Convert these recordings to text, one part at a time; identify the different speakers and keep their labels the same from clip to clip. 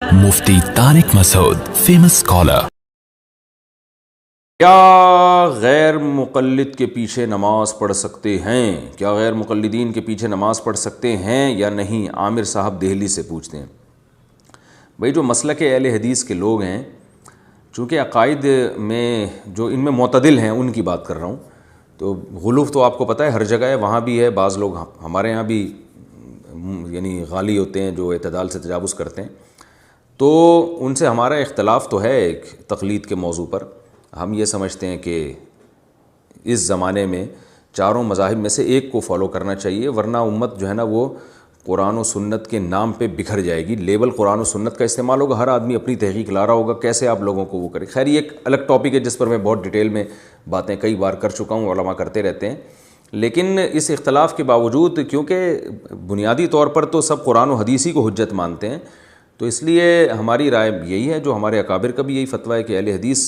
Speaker 1: مفتی طارق مسعود famous scholar.
Speaker 2: کیا غیر مقلد کے پیچھے نماز پڑھ سکتے ہیں؟ کیا غیر مقلدین کے پیچھے نماز پڑھ سکتے ہیں یا نہیں؟ عامر صاحب دہلی سے پوچھتے ہیں. بھئی جو مسلک اہل حدیث کے لوگ ہیں، چونکہ عقائد میں جو ان میں معتدل ہیں ان کی بات کر رہا ہوں، تو غلوف تو آپ کو پتہ ہے ہر جگہ ہے، وہاں بھی ہے، بعض لوگ ہمارے یہاں بھی یعنی غالی ہوتے ہیں جو اعتدال سے تجاوز کرتے ہیں، تو ان سے ہمارا اختلاف تو ہے ایک تقلید کے موضوع پر. ہم یہ سمجھتے ہیں کہ اس زمانے میں چاروں مذاہب میں سے ایک کو فالو کرنا چاہیے، ورنہ امت جو ہے نا وہ قرآن و سنت کے نام پہ بکھر جائے گی. لیبل قرآن و سنت کا استعمال ہوگا، ہر آدمی اپنی تحقیق لا رہا ہوگا، کیسے آپ لوگوں کو وہ کرے. خیر یہ ایک الگ ٹاپک ہے جس پر میں بہت ڈیٹیل میں باتیں کئی بار کر چکا ہوں، علماء کرتے رہتے ہیں. لیکن اس اختلاف کے باوجود کیونکہ بنیادی طور پر تو سب قرآن و حدیثی کو حجت مانتے ہیں، تو اس لیے ہماری رائے یہی ہے، جو ہمارے اکابر کا بھی یہی فتویٰ ہے کہ اہل حدیث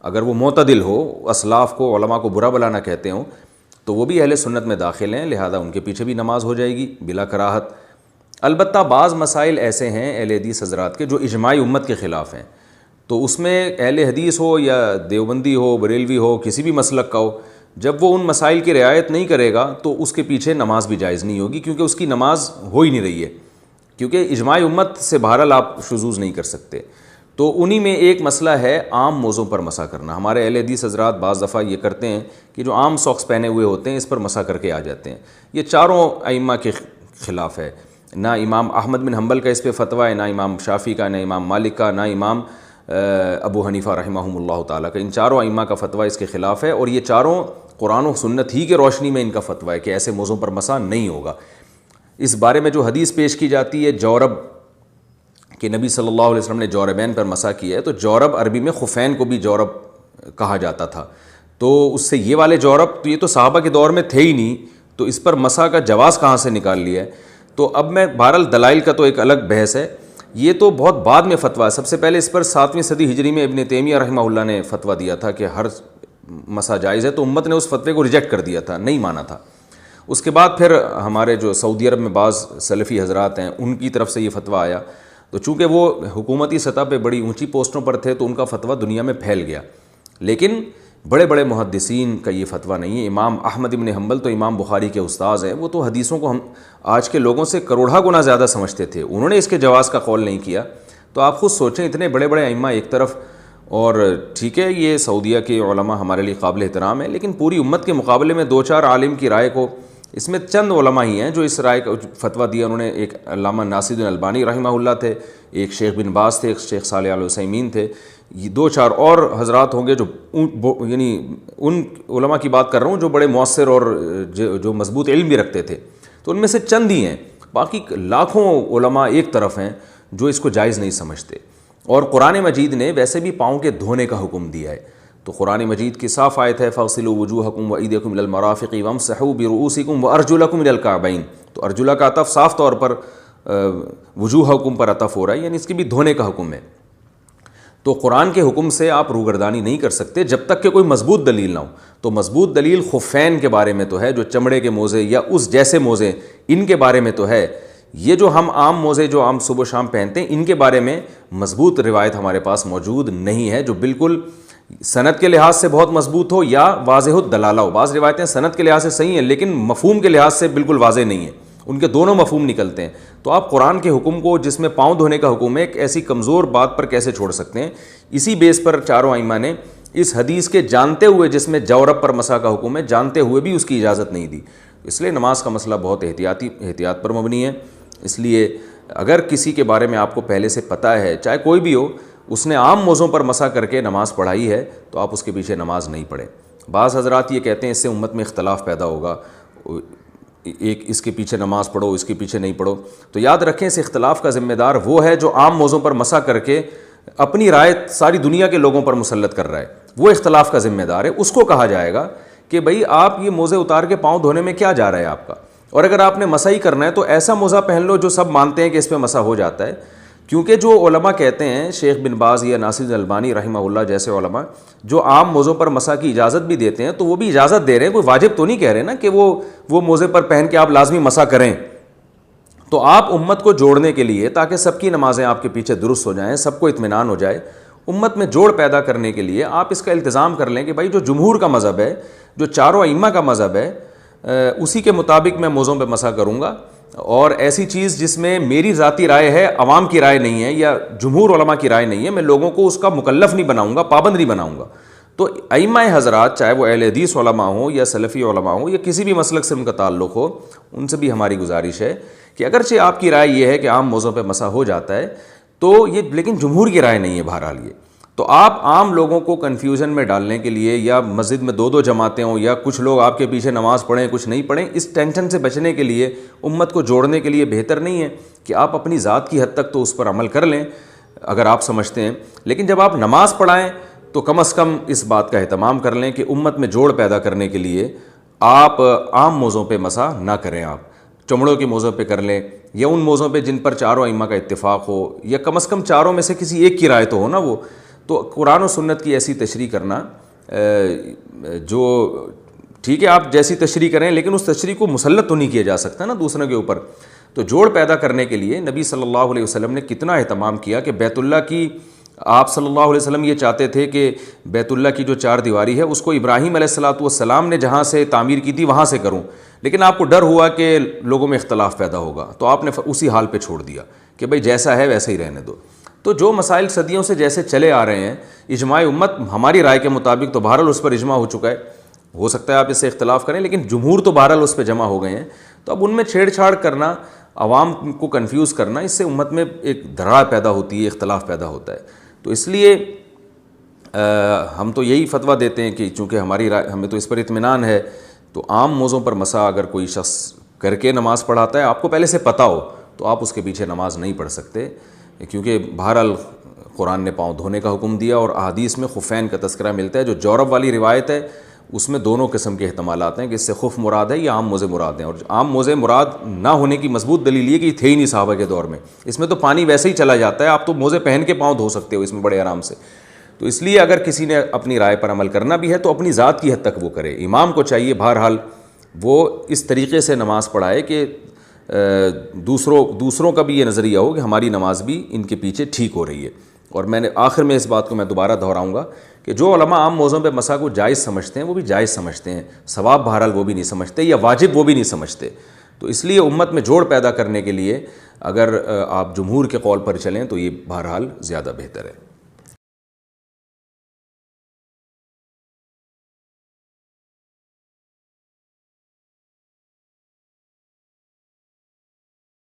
Speaker 2: اگر وہ معتدل ہو، اسلاف کو علماء کو برا بلا نہ کہتے ہوں، تو وہ بھی اہل سنت میں داخل ہیں، لہذا ان کے پیچھے بھی نماز ہو جائے گی بلا کراہت. البتہ بعض مسائل ایسے ہیں اہل حدیث حضرات کے جو اجماعی امت کے خلاف ہیں، تو اس میں اہل حدیث ہو یا دیوبندی ہو، بریلوی ہو، کسی بھی مسلک کا ہو، جب وہ ان مسائل کی رعایت نہیں کرے گا تو اس کے پیچھے نماز بھی جائز نہیں ہوگی، کیونکہ اس کی نماز ہو ہی نہیں رہی ہے، کیونکہ اجماعی امت سے بہرحال آپ شذوذ نہیں کر سکتے. تو انہی میں ایک مسئلہ ہے عام موضوع پر مسح کرنا. ہمارے اہل حدیث حضرات بعض دفعہ یہ کرتے ہیں کہ جو عام ساکس پہنے ہوئے ہوتے ہیں اس پر مسح کر کے آ جاتے ہیں. یہ چاروں ائمہ کے خلاف ہے. نہ امام احمد بن حنبل کا اس پہ فتویٰ ہے، نہ امام شافعی کا، نہ امام مالک کا، نہ امام ابو حنیفہ رحمہم اللہ تعالیٰ کا. ان چاروں ائمہ کا فتویٰ اس کے خلاف ہے، اور یہ چاروں قرآن و سنت ہی کے روشنی میں ان کا فتویٰ ہے کہ ایسے موضوع پر مسح نہیں ہوگا. اس بارے میں جو حدیث پیش کی جاتی ہے جورب کہ نبی صلی اللہ علیہ وسلم نے جوربین پر مسح کیا ہے، تو جورب عربی میں خفین کو بھی جورب کہا جاتا تھا. تو اس سے یہ والے جورب تو یہ تو صحابہ کے دور میں تھے ہی نہیں، تو اس پر مسح کا جواز کہاں سے نکال لیا ہے. تو اب میں بہرحال دلائل کا تو ایک الگ بحث ہے، یہ تو بہت بعد میں فتویٰ ہے. سب سے پہلے اس پر 7ویں صدی ہجری میں ابن تیمیہ رحمہ اللہ نے فتویٰ دیا تھا کہ ہر مسح جائز ہے، تو امت نے اس فتوے کو ریجیکٹ کر دیا تھا، نہیں مانا تھا. اس کے بعد پھر ہمارے جو سعودی عرب میں بعض سلفی حضرات ہیں ان کی طرف سے یہ فتویٰ آیا، تو چونکہ وہ حکومتی سطح پہ بڑی اونچی پوسٹوں پر تھے تو ان کا فتویٰ دنیا میں پھیل گیا. لیکن بڑے بڑے محدثین کا یہ فتویٰ نہیں ہے. امام احمد بن حنبل تو امام بخاری کے استاذ ہیں، وہ تو حدیثوں کو ہم آج کے لوگوں سے کروڑہ گنا زیادہ سمجھتے تھے، انہوں نے اس کے جواز کا قول نہیں کیا. تو آپ خود سوچیں، اتنے بڑے بڑے ائمہ ایک طرف، اور ٹھیک ہے یہ سعودیہ کے علماء ہمارے لیے قابل احترام ہیں، لیکن پوری امت کے مقابلے میں دو چار عالم کی رائے کو، اس میں چند علماء ہی ہیں جو اس رائے کا فتویٰ دیا. انہوں نے ایک علامہ ناصر البانی رحمہ اللہ تھے، ایک شیخ بن باز تھے، ایک شیخ صالح ال عثیمین تھے، یہ دو چار اور حضرات ہوں گے جو یعنی ان علماء کی بات کر رہا ہوں جو بڑے مؤثر اور جو مضبوط علم بھی رکھتے تھے. تو ان میں سے چند ہی ہیں، باقی لاکھوں علماء ایک طرف ہیں جو اس کو جائز نہیں سمجھتے. اور قرآن مجید نے ویسے بھی پاؤں کے دھونے کا حکم دیا ہے. تو قرآن مجید کی صاف آیت ہے فَاغْسِلُوا وُجُوهَكُمْ وَأَيْدِيَكُمْ إِلَى الْمَرَافِقِ وَامْسَحُوا بِرُؤُوسِكُمْ وَأَرْجُلَكُمْ إِلَى الْكَعْبَيْنِ. تو ارجلا کا عطف صاف طور پر وجوہکم پر عطف ہو رہا ہے، یعنی اس کی بھی دھونے کا حکم ہے. تو قرآن کے حکم سے آپ روگردانی نہیں کر سکتے جب تک کہ کوئی مضبوط دلیل نہ ہو. تو مضبوط دلیل خفین کے بارے میں تو ہے، جو چمڑے کے موزے یا اس جیسے موزے ان کے بارے میں تو ہے. یہ جو ہم عام موزے جو عام صبح و شام پہنتے ہیں ان کے بارے میں مضبوط روایت ہمارے پاس موجود نہیں ہے جو بالکل سند کے لحاظ سے بہت مضبوط ہو یا واضح الدلالہ ہو. بعض روایتیں سند کے لحاظ سے صحیح ہیں لیکن مفہوم کے لحاظ سے بالکل واضح نہیں ہیں، ان کے دونوں مفہوم نکلتے ہیں. تو آپ قرآن کے حکم کو جس میں پاؤں دھونے کا حکم ہے ایک ایسی کمزور بات پر کیسے چھوڑ سکتے ہیں؟ اسی بیس پر چاروں ائمہ نے اس حدیث کے جانتے ہوئے جس میں جورب پر مسح کا حکم ہے، جانتے ہوئے بھی اس کی اجازت نہیں دی. اس لیے نماز کا مسئلہ بہت احتیاط پر مبنی ہے. اس لیے اگر کسی کے بارے میں آپ کو پہلے سے پتہ ہے، چاہے کوئی بھی ہو، اس نے عام موضوع پر مسح کر کے نماز پڑھائی ہے، تو آپ اس کے پیچھے نماز نہیں پڑھیں. بعض حضرات یہ کہتے ہیں اس سے امت میں اختلاف پیدا ہوگا، ایک اس کے پیچھے نماز پڑھو، اس کے پیچھے نہیں پڑھو. تو یاد رکھیں اس اختلاف کا ذمہ دار وہ ہے جو عام موضوع پر مسح کر کے اپنی رائے ساری دنیا کے لوگوں پر مسلط کر رہا ہے، وہ اختلاف کا ذمہ دار ہے. اس کو کہا جائے گا کہ بھئی آپ یہ موزے اتار کے پاؤں دھونے میں کیا جا رہا ہے آپ کا، اور اگر آپ نے مسح ہی کرنا ہے تو ایسا موزہ پہن لو جو سب مانتے ہیں کہ اس پہ مسح ہو جاتا ہے. کیونکہ جو علماء کہتے ہیں، شیخ بن باز یا ناصر البانی رحمہ اللہ جیسے علماء جو عام موزوں پر مسح کی اجازت بھی دیتے ہیں، تو وہ بھی اجازت دے رہے ہیں، کوئی واجب تو نہیں کہہ رہے نا کہ وہ موزے پر پہن کے آپ لازمی مسح کریں. تو آپ امت کو جوڑنے کے لیے، تاکہ سب کی نمازیں آپ کے پیچھے درست ہو جائیں، سب کو اطمینان ہو جائے، امت میں جوڑ پیدا کرنے کے لیے آپ اس کا التزام کر لیں کہ بھائی جو جمہور کا مذہب ہے، جو چاروں ائمہ کا مذہب ہے، اسی کے مطابق میں موضوع پہ مسح کروں گا، اور ایسی چیز جس میں میری ذاتی رائے ہے، عوام کی رائے نہیں ہے یا جمہور علماء کی رائے نہیں ہے، میں لوگوں کو اس کا مکلف نہیں بناؤں گا، پابند نہیں بناؤں گا۔ تو ائمہ حضرات، چاہے وہ اہل حدیث علماء ہوں یا سلفی علماء ہوں یا کسی بھی مسلک سے ان کا تعلق ہو، ان سے بھی ہماری گزارش ہے کہ اگرچہ آپ کی رائے یہ ہے کہ عام موضوع پہ مسح ہو جاتا ہے تو یہ، لیکن جمہور کی رائے نہیں ہے بہرحال یہ، تو آپ عام لوگوں کو کنفیوژن میں ڈالنے کے لیے، یا مسجد میں دو جماعتیں ہوں یا کچھ لوگ آپ کے پیچھے نماز پڑھیں کچھ نہیں پڑھیں، اس ٹینشن سے بچنے کے لیے، امت کو جوڑنے کے لیے بہتر نہیں ہے کہ آپ اپنی ذات کی حد تک تو اس پر عمل کر لیں اگر آپ سمجھتے ہیں، لیکن جب آپ نماز پڑھائیں تو کم از کم اس بات کا اہتمام کر لیں کہ امت میں جوڑ پیدا کرنے کے لیے آپ عام موضوع پہ مسح نہ کریں، آپ چمڑوں کے موضوع پہ کر لیں، یا ان موضوع پہ جن پر چاروں ائمہ کا اتفاق ہو، یا کم از کم چاروں میں سے کسی ایک کی رائے تو ہو نا وہ۔ تو قرآن و سنت کی ایسی تشریح کرنا، جو ٹھیک ہے آپ جیسی تشریح کریں، لیکن اس تشریح کو مسلط تو نہیں کیا جا سکتا نا دوسروں کے اوپر۔ تو جوڑ پیدا کرنے کے لیے نبی صلی اللہ علیہ وسلم نے کتنا اہتمام کیا کہ بیت اللہ کی، آپ صلی اللہ علیہ وسلم یہ چاہتے تھے کہ بیت اللہ کی جو چار دیواری ہے اس کو ابراہیم علیہ السلام نے جہاں سے تعمیر کی تھی وہاں سے کروں، لیکن آپ کو ڈر ہوا کہ لوگوں میں اختلاف پیدا ہوگا، تو آپ نے اسی حال پہ چھوڑ دیا کہ بھئی جیسا ہے ویسے ہی رہنے دو۔ تو جو مسائل صدیوں سے جیسے چلے آ رہے ہیں، اجماع امت ہماری رائے کے مطابق تو بہرحال اس پر اجماع ہو چکا ہے، ہو سکتا ہے آپ اس سے اختلاف کریں، لیکن جمہور تو بہرحال اس پہ جمع ہو گئے ہیں، تو اب ان میں چھیڑ چھاڑ کرنا، عوام کو کنفیوز کرنا، اس سے امت میں ایک دراڑ پیدا ہوتی ہے، اختلاف پیدا ہوتا ہے۔ تو اس لیے ہم تو یہی فتویٰ دیتے ہیں کہ چونکہ ہماری رائے، ہمیں تو اس پر اطمینان ہے، تو عام موضوع پر مسح اگر کوئی شخص کر کے نماز پڑھاتا ہے، آپ کو پہلے سے پتہ ہو، تو آپ اس کے پیچھے نماز نہیں پڑھ سکتے، کیونکہ بہرحال قرآن نے پاؤں دھونے کا حکم دیا، اور احادیث میں خفین کا تذکرہ ملتا ہے۔ جو جورب والی روایت ہے اس میں دونوں قسم کے احتمالات ہیں کہ اس سے خف مراد ہے یا عام موزے مراد ہیں، اور عام موزے مراد نہ ہونے کی مضبوط دلیل یہ کہ یہ تھے ہی نہیں صحابہ کے دور میں، اس میں تو پانی ویسے ہی چلا جاتا ہے، آپ تو موزے پہن کے پاؤں دھو سکتے ہو اس میں بڑے آرام سے۔ تو اس لیے اگر کسی نے اپنی رائے پر عمل کرنا بھی ہے تو اپنی ذات کی حد تک وہ کرے، امام کو چاہیے بہرحال وہ اس طریقے سے نماز پڑھائے کہ دوسروں کا بھی یہ نظریہ ہو کہ ہماری نماز بھی ان کے پیچھے ٹھیک ہو رہی ہے۔ اور میں نے آخر میں اس بات کو میں دوبارہ دہراؤں گا کہ جو علماء عام موضوع پہ مسح کو جائز سمجھتے ہیں وہ بھی جائز سمجھتے ہیں، ثواب بہرحال وہ بھی نہیں سمجھتے، یا واجب وہ بھی نہیں سمجھتے۔ تو اس لیے امت میں جوڑ پیدا کرنے کے لیے اگر آپ جمہور کے قول پر چلیں تو یہ بہرحال زیادہ بہتر ہے۔